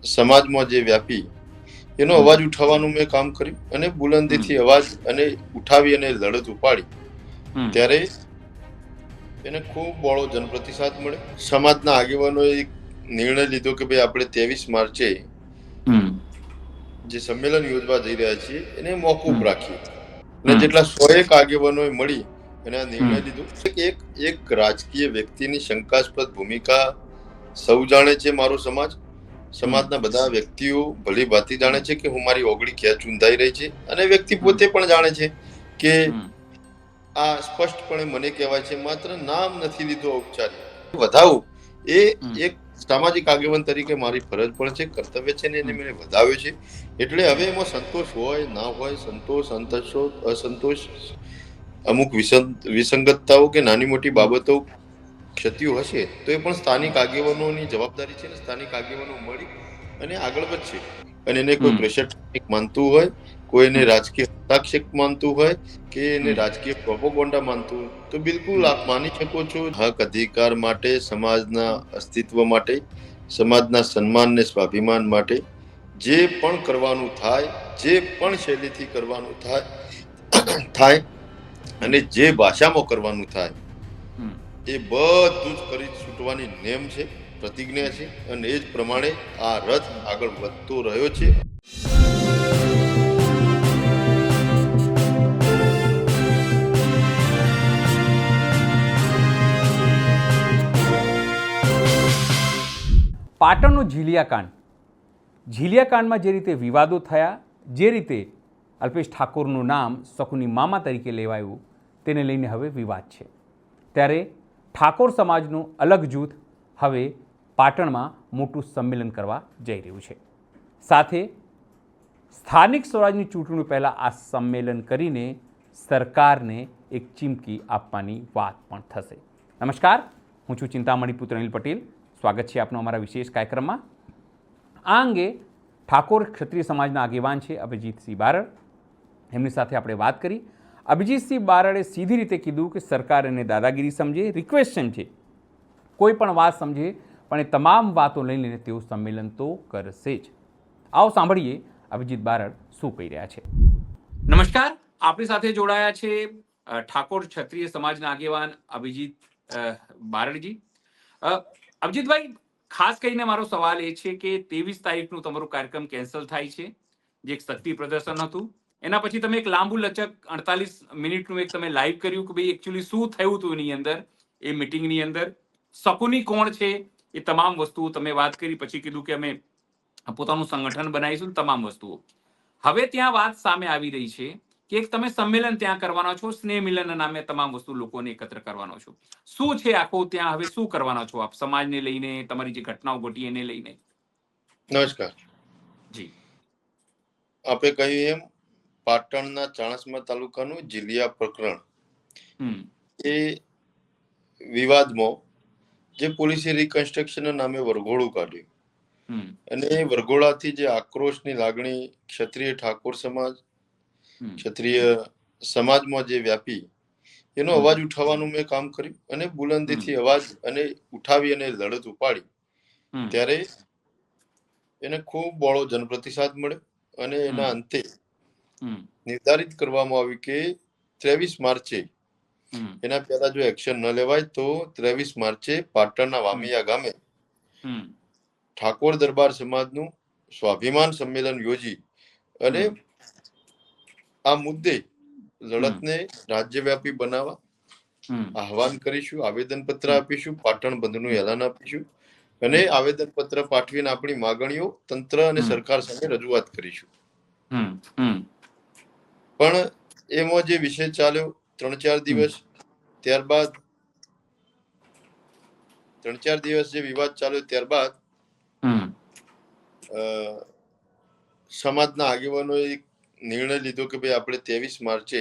સમાજમાં જે વ્યાપી એનો અવાજ ઉઠાવવાનું મેં કામ કર્યું અને બુલંદીથી અવાજ અને ઉઠાવી અને લડત ઉપાડી ત્યારે એને ખૂબ બહોળો જનપ્રતિસાદ મળ્યો. સમાજના આગેવાનોએ એક નિર્ણય લીધો કે ભાઈ આપણે 23 માર્ચે જે સંમેલન યોજવા જઈ રહ્યા છીએ એને મોકૂફ રાખીએ અને જેટલા 101 આગેવાનોએ મળી અને આ નિર્ણય લીધો કે એક રાજકીય વ્યક્તિની શંકાસ્પદ ભૂમિકા સૌ જાણે છે. મારો સમાજના બધા વ્યક્તિઓ ભલી ભાંતિ જાણે છે કે હું મારી ઓગળી ક્યાં ચૂંધાઈ રહી છે અને વ્યક્તિ પોતે પણ જાણે છે કે આ સ્પષ્ટપણે મને કહેવાય છે, માત્ર નામ નથી લીધું ઔપચારિક વધાવું એ એક સામાજિક આગેવાન તરીકે મારી ફરજ પણ છે, કર્તવ્ય છે ને એને મેં વધાવ્યો છે. એટલે હવે એમાં સંતોષ હોય ના હોય, સંતોષ અસંતોષ, અમુક વિસંગતતાઓ કે નાની મોટી બાબતો ક્ષતિઓ હશે તો એ પણ સ્થાનિક આગેવાનોની જવાબદારી છે ને સ્થાનિક આગેવાનો મળી અને આગળ વધશે. અને એને કોઈ પ્રેશર માનતું હોય, કોઈ એને રાજકીય હસ્તાક્ષેપ માનતું હોય કે એને રાજકીય પ્રોપોગન્ડા માનતું હોય તો બિલકુલ આપ માની શકો છો હક અધિકાર માટે, સમાજના અસ્તિત્વ માટે, સમાજના સન્માન ને સ્વાભિમાન માટે જે પણ કરવાનું થાય, જે પણ શૈલીથી કરવાનું થાય અને જે ભાષામાં કરવાનું થાય એ બધું જ કરી છૂટવાની નેમ છે, પ્રતિજ્ઞા છે અને એ જ પ્રમાણે આ રથ આગળ વધતો રહ્યો છે. પાટણનો ઝીલિયાકાંડમાં જે રીતે વિવાદો થયા, જે રીતે અલ્પેશ ઠાકોરનું નામ શકુની મામા તરીકે લેવાયું, તેને લઈને હવે વિવાદ છે. ત્યારે ઠાકોર સમાજનું અલગ જૂથ હવે પાટણમાં મોટું સંમેલન કરવા જઈ રહ્યું છે. સાથે સ્થાનિક સ્વરાજની ચૂંટણી પહેલાં આ સંમેલન કરીને સરકારને એક ચીમકી આપવાની વાત પણ થશે. નમસ્કાર, હું છું ચિંતામણી પુત્ર અનિલ પટેલ. સ્વાગત છે આપનું અમારા વિશેષ કાર્યક્રમમાં. આ અંગે ઠાકોર ક્ષત્રિય સમાજના આગેવાન છે અભિજીતસિંહ બારડ. એમની સાથે આપણે વાત કરી. અભિજીતસિંહ બારડે સીધી રીતે કીધું કે સરકાર એને દાદાગીરી સમજે, રિક્વેસ્ટ છે, કોઈ પણ વાત સમજે, પણ એ તમામ વાતો લઈને તેઓ સંમેલન તો કરશે જ. આવો સાંભળીએ અભિજીત બારડ શું કહી રહ્યા છે. નમસ્કાર, આપણી સાથે જોડાયા છે ઠાકોર ક્ષત્રિય સમાજના આગેવાન અભિજીત બારડજી. અભિજીતભાઈ, ખાસ કરીને મારો સવાલ એ છે કે 23 તારીખનું તમારું કાર્યક્રમ કેન્સલ થાય છે, જે એક શક્તિ પ્રદર્શન હતું. એના પછી તમે એક લાંબુ લચક 48 મિનિટનું એક તમે લાઈવ કર્યું કે ભાઈ એકચ્યુઅલી શું થયું હતું એની અંદર, એ મિટિંગની અંદર શકુની કોણ છે એ તમામ વસ્તુઓ તમે વાત કરી. પછી કીધું કે અમે પોતાનું સંગઠન બનાવીશું, તમામ વસ્તુઓ. હવે ત્યાં વાત સામે આવી રહી છે કે એક તમે સંમેલન ત્યાં કરવાનો છો, સ્નેહ મિલનના નામે તમામ વસ્તુ લોકોને એકત્ર કરવાનો છો. શું છે આખું ત્યાં, હવે શું કરવાના છો આપ સમાજને લઈને, તમારી જે ઘટનાઓ ઘટી એને લઈને? નમસ્કાર જી. આપે કહ્યું એમ પાટણના ચાણસ્મા તાલુકાનું ઝીલિયા પ્રકરણ એ વિવાદમાં જે પોલીસે રિકન્સ્ટ્રક્શનના નામે વરઘોડું કાઢ્યું અને એ વરઘોડાથી જે આક્રોશની લાગણી ક્ષત્રિય ઠાકોર સમાજ, ક્ષત્રિય સમાજમાં જે વ્યાપી એનો અવાજ ઉઠાવવાનું મેં કામ કર્યું અને બુલંદીથી અવાજ અને ઉઠાવી અને લડત ઉપાડી ત્યારે એને ખૂબ બહોળો જનપ્રતિસાદ મળ્યો અને એના અંતે નિર્ધારિત કરવામાં આવ્યું કે 23 માર્ચે એના પહેલા જો એક્શન ન લેવાય તો 23 માર્ચે પાટણના વામિયા ગામે ઠાકોર દરબાર સમાજનું સ્વાભિમાન સંમેલન યોજી અને આ મુદ્દે લડતને રાજ્યવ્યાપી બનાવવા આહવાન કરીશું, આવેદનપત્ર આપીશું, પાટણ બંધનું એલાન આપીશું અને આવેદનપત્ર પાઠવીને આપણી માગણીઓ તંત્ર અને સરકાર સામે રજૂઆત કરીશું. પણ એમાં જે વિષય ચાલ્યો 3-4 દિવસ, ત્યારબાદ 3-4 દિવસ જે વિવાદ ચાલ્યો ત્યારબાદ સમાજના આગેવાનોએ એક નિર્ણય લીધો કે ભાઈ આપણે 23 માર્ચે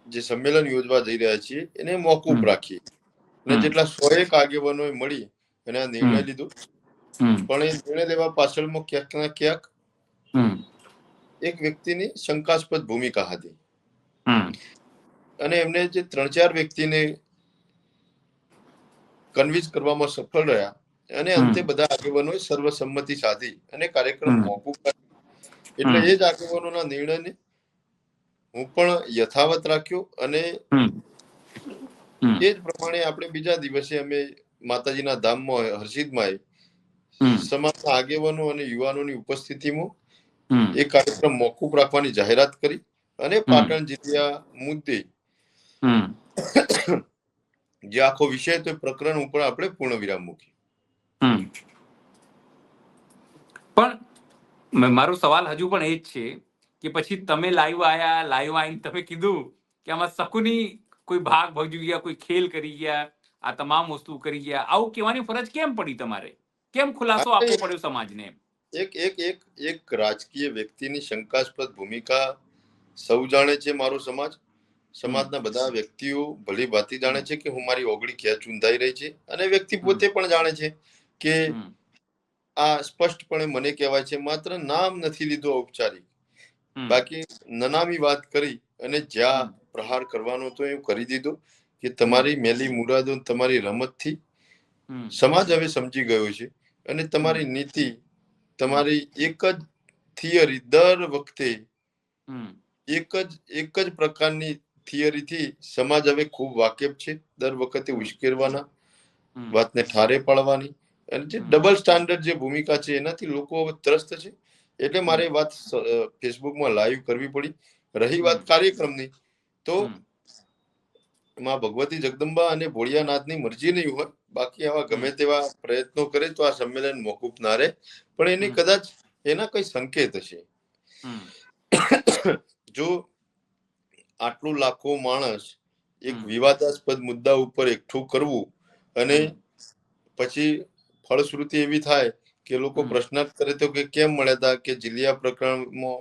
જે સંમેલન યોજવા જઈ રહ્યા છીએ એને મોકૂફ રાખીએ અને જેટલા 101 આગેવાનોએ મળી અને આ નિર્ણય લીધો. પણ એ નિર્ણય લેવા પાછળમાં ક્યાંક ના ક્યાંક એક વ્યક્તિની શંકાસ્પદ ભૂમિકા હતી અને એમને જે 3-4 વ્યક્તિને કન્વિન્સ કરવામાં સફળ રહ્યા અને અંતે બધા આગેવાનોએ સર્વસંમતિ સાધી અને કાર્યક્રમ મોકૂફ રાખ્યો. એટલે એ જ આગેવાનોના નિર્ણયને હું પણ યથાવત રાખ્યો અને એ જ પ્રમાણે આપણે બીજા દિવસે અમે માતાજીના ધામમાં હર્ષિદમાં સમાજના આગેવાનો અને યુવાનોની ઉપસ્થિતિમાં એ કાર્યક્રમ મોકૂફ રાખવાની જાહેરાત કરી અને પાટણ જિલ્લા મુદ્દે જે આખો વિષય તો પ્રકરણ ઉપર આપણે પૂર્ણ વિરામ મૂકી. પણ મારો સવાલ હજુ પણ એ જ છે કે પછી તમે લાઈવ આવીને તમે કીધું કે આમાં શકુની કોઈ ભાગ ભજવી ગયા, કોઈ ખેલ કરી ગયા, આ તમામ વસ્તુ કરી ગયા, આવું કહેવાની ફરજ કેમ પડી તમારે? કેમ ખુલાસો આપવો પડ્યો સમાજને? એક રાજકીય વ્યક્તિની શંકાસ્પદ ભૂમિકા સૌ જાણે છે. મારો સમાજના બધા વ્યક્તિઓ ભલી ભાંતિ જાણે છે કે હું મારી ઓગળી ક્યાં ચૂંધાઈ રહી છે અને વ્યક્તિ પોતે પણ જાણે છે કે આ સ્પષ્ટપણે મને કહેવાય છે. માત્ર નામ નથી લીધું ઔપચારિક, બાકી નનામી વાત કરી અને જ્યાં પ્રહાર કરવાનો તો એવું કરી દીધો કે તમારી મેલી મુરાદો, તમારી રમતથી સમાજ હવે સમજી ગયો છે અને તમારી નીતિ, તમારી એક જ થિયરી, દર વખતે એક જ પ્રકારની થિયરીથી સમાજ હવે ખૂબ વાકેફ છે. દર વખતે ઉશ્કેરવાના, વાતને ઠારે પાડવાની અને જે ડબલ સ્ટાન્ડર્ડ જે ભૂમિકા છે એનાથી લોકો હવે ત્રસ્ત છે. એટલે મારે વાત ફેસબુકમાં લાઈવ કરવી પડી. રહી વાત કાર્યક્રમની, તો માં ભગવતી જગદંબા અને ભોળિયાનાથની મરજી નહીં હોય, બાકી આવા ગમે તેવા પ્રયત્નો કરે તો આ સંમેલન મોકૂફ ના રહે. પણ એની કદાચ એના કઈ સંકેત હશે. જો આટલું લાખો માણસ એક વિવાદાસ્પદ મુદ્દા ઉપર એકઠું કરવું અને પછી ફળશ્રુતિ એવી થાય કે લોકો પ્રશ્નાર્થ કરે તો કે કેમ મળ્યા હતા, કે જિલ્લા પ્રકરણમાં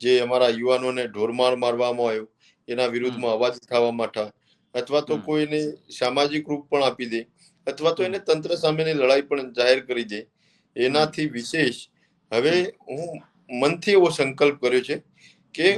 જે અમારા યુવાનોને ઢોરમાર મારવામાં આવ્યો એના વિરુદ્ધમાં અવાજ ઉઠાવવા માટે, અથવા તો કોઈને સામાજિક રૂપ પણ આપી દે, અથવા તો એને તંત્ર સામેની લડાઈ પણ જાહેર કરી દે. એનાથી વિશેષ હવે હું મનથી એવો સંકલ્પ કર્યો છે કે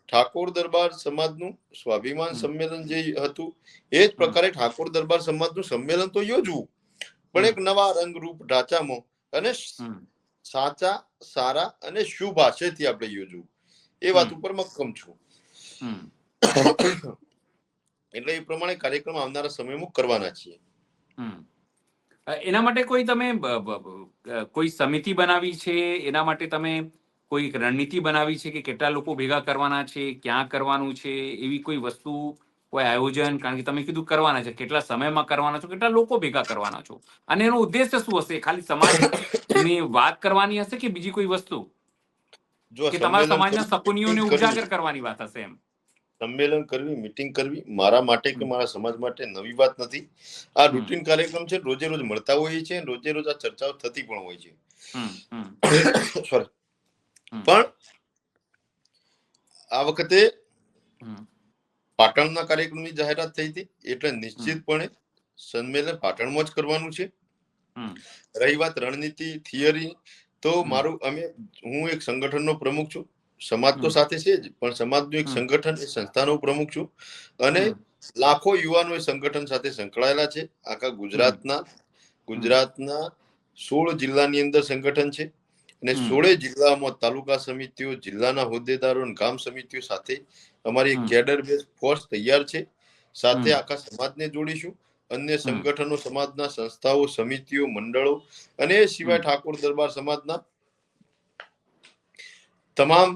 ઠાકોર દરબાર સમાજનું સ્વાભિમાન સંમેલન જે હતું એ જ પ્રકારે ઠાકોર દરબાર સમાજનું સંમેલન તો યોજવું, પણ એક નવા રંગરૂપ ઢાંચામાં અને સાચા, સારા અને શુભ આશયથી આપણે યોજવું. એ વાત ઉપર મક્કમ છું. એટલે એ પ્રમાણે કાર્યક્રમ આવનારા સમયમાં કરવાના છીએ. એના માટે કોઈ સમિતિ બનાવી છે? એના માટે તમે કોઈ રણનીતિ બનાવી છે કે કેટલા લોકો ભેગા કરવાના છે, ક્યાં કરવાનું છે, એવી કોઈ વસ્તુ, કોઈ આયોજન? કારણ કે તમે કીધું કરવાના છે, કેટલા સમયમાં કરવાના છો, કેટલા લોકો ભેગા કરવાના છો, અને એનો ઉદ્દેશ્ય શું હશે? ખાલી સમાજની વાત કરવાની હશે કે બીજી કોઈ વસ્તુ, કે તમારા સમાજના શકુનીઓને ઉજાગર કરવાની વાત હશે? એમ સંમેલન કરવી, મીટિંગ કરવી મારા માટે કે મારા સમાજ માટે નવી વાત નથી. આ રૂટીન કાર્યક્રમ છે. રોજે રોજ મળતા હોઈએ છે, રોજે રોજ આ ચર્ચાઓ થતી પણ હોય છે. પણ આ વખતે પાટણના કાર્યક્રમની જાહેરાત થઈ હતી, એટલે નિશ્ચિતપણે સંમેલન પાટણમાં જ કરવાનું છે. રહી વાત રણનીતિ, થિયરી, તો હું એક સંગઠનનો પ્રમુખ છું. સમાજ તો સાથે છે જ, પણ સમાજનું એક સંગઠન, એ સંસ્થાનો પ્રમુખ છું. અને લાખો યુવાનો એ સંગઠન સાથે સંકળાયેલા છે. આખા ગુજરાતના 16 જિલ્લાની અંદર સંગઠન છે અને 16 જિલ્લામાં તાલુકા સમિતિઓ, જિલ્લાના હોદ્દેદારો અને ગામ સમિતિઓ સાથે અમારી એક કેડર બેઝ ફોર્સ તૈયાર છે. સાથે આખા સમાજને જોડીશું. અન્ય સંગઠનો, સમાજના સંસ્થાઓ, સમિતિઓ, મંડળો અને એ સિવાય ઠાકોર દરબાર સમાજના તમામ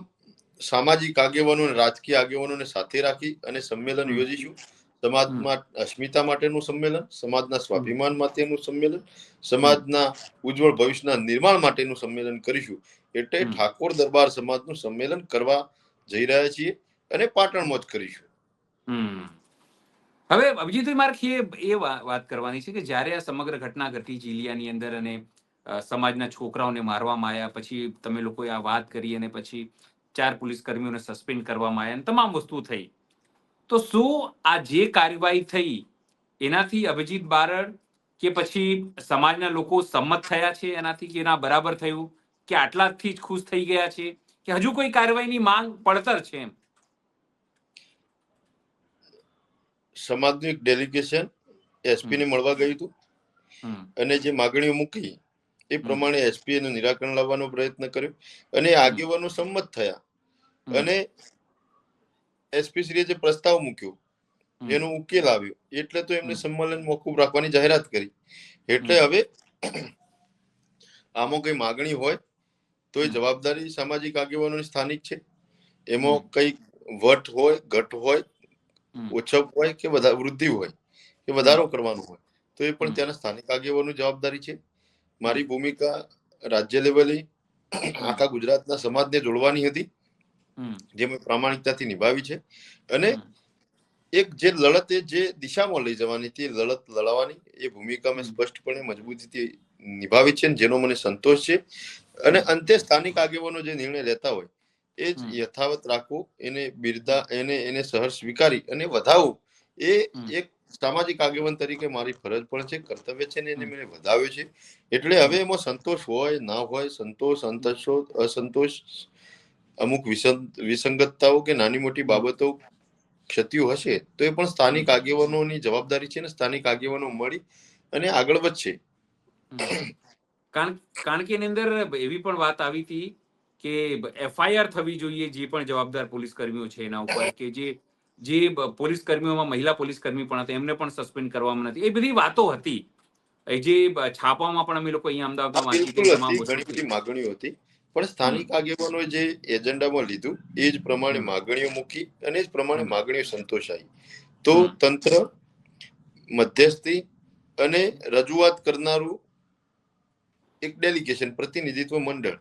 સામાજિક આગેવાનો અને રાજકીય આગેવાનોને સાથે રાખી અને સંમેલન યોજીશું. સમાજમાં અસ્મિતા માટેનું સંમેલન, સમાજના સ્વાભિમાન માટેનું સંમેલન, સમાજના ઉજ્જવળ ભવિષ્યના નિર્માણ માટેનું સંમેલન કરીશું. એટલે ઠાકોર દરબાર સમાજનું સંમેલન કરવા જઈ રહ્યા છીએ અને પાટણમાં જ કરીશું. હવે અભિજીતભાઈ, મારે એ વાત કરવાની છે કે જ્યારે આ સમગ્ર ઘટના ઘટી જિલ્લાની અંદર અને સમાજના છોકરાઓને મારવામાં આવ્યા, પછી તમે લોકોએ આ વાત કરી અને પછી 4 પોલીસ કર્મીઓને સસ્પેન્ડ કરવામાં આવ્યા, તમામ વસ્તુ થઈ, તો શું આ જે કાર્યવાહી થઈ એનાથી અભિજીત બારડ કે પછી સમાજના લોકો સંમત થયા છે એનાથી, કે એના બરાબર થયું, કે આટલાથી જ ખુશ થઈ ગયા છે, કે હજુ કોઈ કાર્યવાહીની માંગ પડતર છે? એમ સમાજનું એક ડેલિગેશન એસપી ને મળવા ગયું હતું. હમ. અને જે માગણીઓ મૂકી એ પ્રમાણે એસપી એનું નિરાકરણ લાવવાનો પ્રયત્ન કર્યો અને આગેવાનો સંમત થયા અને એસપી શ્રીએ જે પ્રસ્તાવ મૂક્યો એનો ઉકેલ આવ્યો એટલે તો એમને સંમેલન મોકૂફ રાખવાની જાહેરાત કરી. એટલે હવે આમાં કઈ માગણી હોય તો એ જવાબદારી સામાજિક આગેવાનોની સ્થાનિક છે. એમાં કઈ વટ હોય, ઘટ હોય, ઓછપ હોય કે વૃદ્ધિ હોય કે વધારો કરવાનો હોય તો એ પણ ત્યાંના સ્થાનિક આગેવાનોની જવાબદારી છે. મારી ભૂમિકા રાજ્ય લેવલે આખા ગુજરાતના સમાજને જોડવાની હતી, જે મેં પ્રામાણિકતાથી નિભાવી છે. અને એક જે લડત જે દિશામાં લઈ જવાની હતી, લડત લડવાની એ ભૂમિકા મેં સ્પષ્ટપણે મજબૂતીથી નિભાવી છે, જેનો મને સંતોષ છે. અને અંતે સ્થાનિક આગેવાનો જે નિર્ણય લેતા હોય એ જ યથાવત રાખવું, એને એને સહર સ્વીકારી અને વધાવવું એ એક સામાજિક આગેવાન તરીકે મારી ફરજ પણ છે, કર્તવ્ય છે, ને એને મેં વધાવ્યો છે. એટલે હવે એમાં સંતોષ હોય ના હોય, સંતોષ, અસંતોષ, અમુક વિસંગતતાઓ કે નાની મોટી બાબતો ક્ષતિઓ હશે તો એ પણ સ્થાનિક આગેવાનોની જવાબદારી છે ને સ્થાનિક આગેવાનો મળી અને આગળ વધશે. કારણ કે એની અંદર એવી પણ વાત આવી હતી કે એફઆઈઆર થવી જોઈએ જે પણ જવાબદાર પોલીસ કર્મીઓ છે એના ઉપર, કે જે પોલીસ કર્મીઓમાં મહિલા પોલીસ કર્મી પણ હતા એમને પણ સસ્પેન્ડ કરવામાં નથી. એ બધી વાતો હતી જે છાપામાં પણ અમે લોકો અહીંયા અમદાવાદમાં વાંચી બિલકુલ હતી. તમામ હતી, વસ્તુ ઘણી બધી માગણીઓ હતી, પણ સ્થાનિક આગેવાનો જે એજન્ડામાં લીધું એ જ પ્રમાણે માગણીઓ મૂકી અને એ જ પ્રમાણે માગણીઓ સંતોષાઈ. તો તંત્ર, મધ્યસ્થી અને રજૂઆત કરનારું એક ડેલિગેશન, પ્રતિનિધિત્વ મંડળ,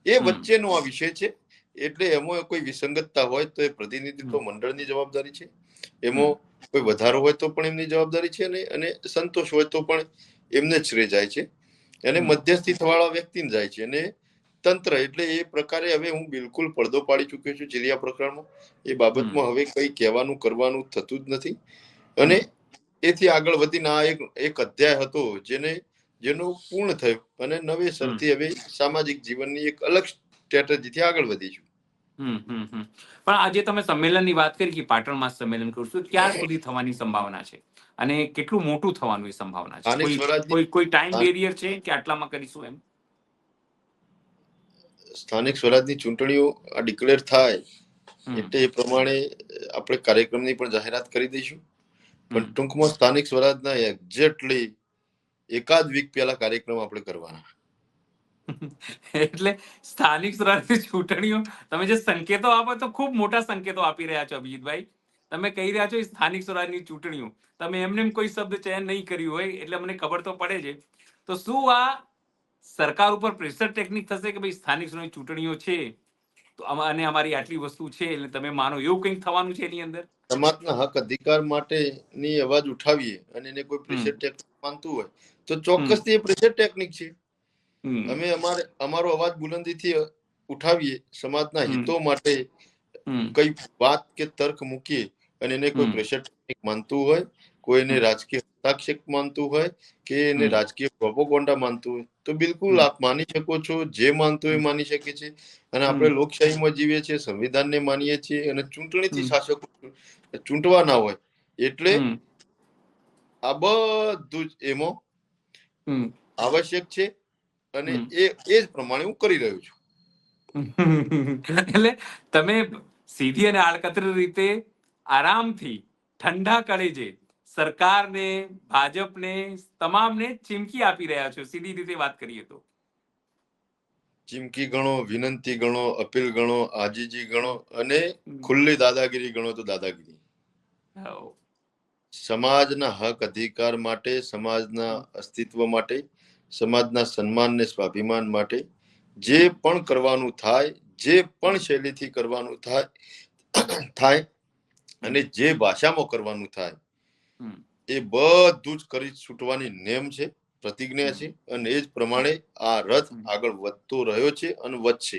એ વચ્ચેનો આ વિષય છે. એટલે એમાં કોઈ વિસંગતતા હોય તો એ પ્રતિનિધિત્વ મંડળની જવાબદારી છે, એમાં કોઈ વધારો હોય તો પણ એમની જવાબદારી છે, અને સંતોષ હોય તો પણ એમને જ શ્રેય જાય છે. અને મધ્યસ્થી થવાળા વ્યક્તિને જાય છે. અને તંત્ર એટલે એ પ્રકારે હવે હું બિલકુલ પડદો પાડી ચુક્યો છું ચીલિયા પ્રકરણમાં. એ બાબતમાં હવે કઈ કહેવાનું કરવાનું થતું જ નથી. અને એથી આગળ વધીને આ એક અધ્યાય હતો જેનું પૂર્ણ થયું અને નવેસરથી હવે સામાજિક જીવનની એક અલગ સ્ટ્રેટેજીથી આગળ વધીશું. પણ આજે તમે સંમેલનની વાત કરી કે પાટણમાં સંમેલન કરશું, ક્યાં સુધી થવાની સંભાવના છે અને કેટલું મોટું થવાનું એ સંભાવના છે? સ્થાનિક સ્વરાજની કોઈ ટાઈમ બેરિયર છે કે આટલામાં કરીશું એમ? સ્થાનિક સ્વરાજની ચૂંટણીઓ ડિક્લેર થાય એટલે એ પ્રમાણે આપણે કાર્યક્રમની પણ જાહેરાત કરી દઈશું. પણ ટૂંકમાં સ્થાનિક સ્વરાજના એક્ઝેક્ટલી એકાદ વીક પહેલા કાર્યક્રમ આપણે કરવાના. એટલે સ્થાનિક સ્વરાજની ચૂંટણીઓ તમે જે સંકેતો આપો તો ખૂબ મોટા સંકેતો આપી રહ્યા છો અભિજીતભાઈ. તમે કહી રહ્યા છો સ્થાનિક સ્વરાજની ચૂંટણીઓ, તમે એમને કોઈ શબ્દ ચયન નહીં કર્યું હોય એટલે મને ખબર તો પડે છે. તો શું આ સરકાર ઉપર પ્રેશર ટેકનિક થશે કે ભાઈ સ્થાનિક સ્વરાજની ચૂંટણીઓ છે તો અને અમારી આટલી વસ્તુ છે એટલે તમે માનો, એવું કંઈક થવાનું છે એની અંદર? સમાજના હક અધિકાર માટેની અવાજ ઉઠાવીએ અને એને કોઈ પ્રેશર ટેકનિક માનતું હોય તો ચોક્કસથી એ પ્રેશર ટેકનિક છે. અમે અમારો અવાજ બુલંદીથી ઉઠાવીએ સમાજના હિતો માટે, કઈ વાત કે તર્ક મૂકીએ અને એને કોઈ પ્રેશર ટેકનિક માનતું હોય, કોઈ એને રાજકીય હસ્તાક્ષેપ માનતું હોય કે એને રાજકીય પ્રોપોગન્ડા માનતું હોય તો બિલકુલ આપ માની શકો છો. જે માનતું હોય માની શકે છે. અને આપણે લોકશાહીમાં જીવીએ છીએ, સંવિધાનને માનીએ છીએ અને ચૂંટણીથી શાસકો ચૂંટવાના હોય એટલે આ બધું જ એમાં આવશ્યક છે. અને એ જ પ્રમાણે હું કરી રહ્યો છું. એટલે તમે સીધી અને આડકતરી રીતે આરામથી ઠંડા કાળજે સરકારને, ભાજપને, તમામને ચીમકી આપી રહ્યા છો, સીધી રીતે વાત કરીએ તો. ચીમકી ગણો, વિનંતી ગણો, અપીલ ગણો, આજીજી ગણો અને ખુલ્લી દાદાગીરી ગણો તો દાદાગીરી. સમાજના હક અધિકાર માટે, સમાજના અસ્તિત્વ માટે, સમાજના સન્માન ને સ્વાભિમાન માટે જે પણ કરવાનું થાય, જે પણ શૈલીથી કરવાનું થાય અને જે ભાષામાં કરવાનું થાય એ બધું જ કરી છૂટવાની નેમ છે, પ્રતિજ્ઞા છે. અને એ જ પ્રમાણે આ રથ આગળ વધતો રહ્યો છે અને વધશે.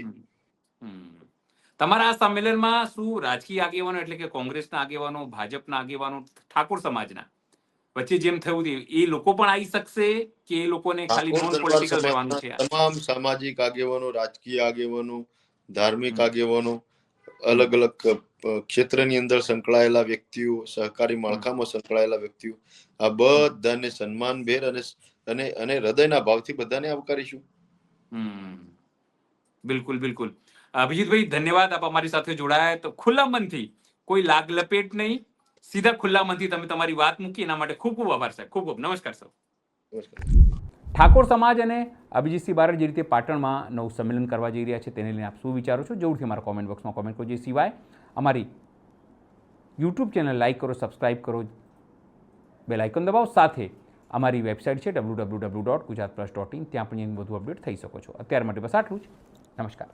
તમારા આ સંમેલનમાં શું રાજકીય આગેવાનો એટલે કે કોંગ્રેસના આગેવાનો, ભાજપના આગેવાનો, ઠાકોર સમાજના વચ્ચે જેમ થયું એ લોકો પણ આવી શકશે કે એ લોકોને ખાલી ઠાકોર નોન દરબાર પોલિટિકલ રહેવાનું સમાજના છે? તમામ સામાજિક આગેવાનો, રાજકીય આગેવાનો, ધાર્મિક આગેવાનો, અલગ અલગ ક્ષેત્રની અંદર સંકળાયેલા વ્યક્તિઓ, સહકારી માળખામાં સંકળાયેલા વ્યક્તિઓ, આ બધાને સન્માનભેર અને અને હૃદયના ભાવથી બધાને આવકારીશું. બિલકુલ બિલકુલ. અભિજીતભાઈ ધન્યવાદ, આપ અમારી સાથે જોડાયા. તો ખુલ્લા મનથી, કોઈ લાગ લપેટ નહીં, સીધા ખુલ્લા મનથી તમે તમારી વાત મૂકી, એના માટે ખૂબ ખૂબ આભાર સાહેબ. ખૂબ ખૂબ નમસ્કાર સર. નમસ્કાર. ઠાકોર સમાજ અને અભિજીતસિંહ બારડ જે રીતે પાટણમાં નવું સંમેલન કરવા જઈ રહ્યા છે તેને લઈને આપ શું વિચારો છો, જરૂરથી અમારા કોમેન્ટ બોક્સમાં કોમેન્ટ કરજો. એ સિવાય અમારી યુટ્યુબ ચેનલ લાઇક કરો, સબસ્ક્રાઇબ કરો, બેલ આઇકન દબાવો. સાથે અમારી વેબસાઇટ છે www.gujaratplus.in, ત્યાં પણ વધુ અપડેટ થઈ શકો છો. અત્યાર માટે બસ આટલું જ. નમસ્કાર.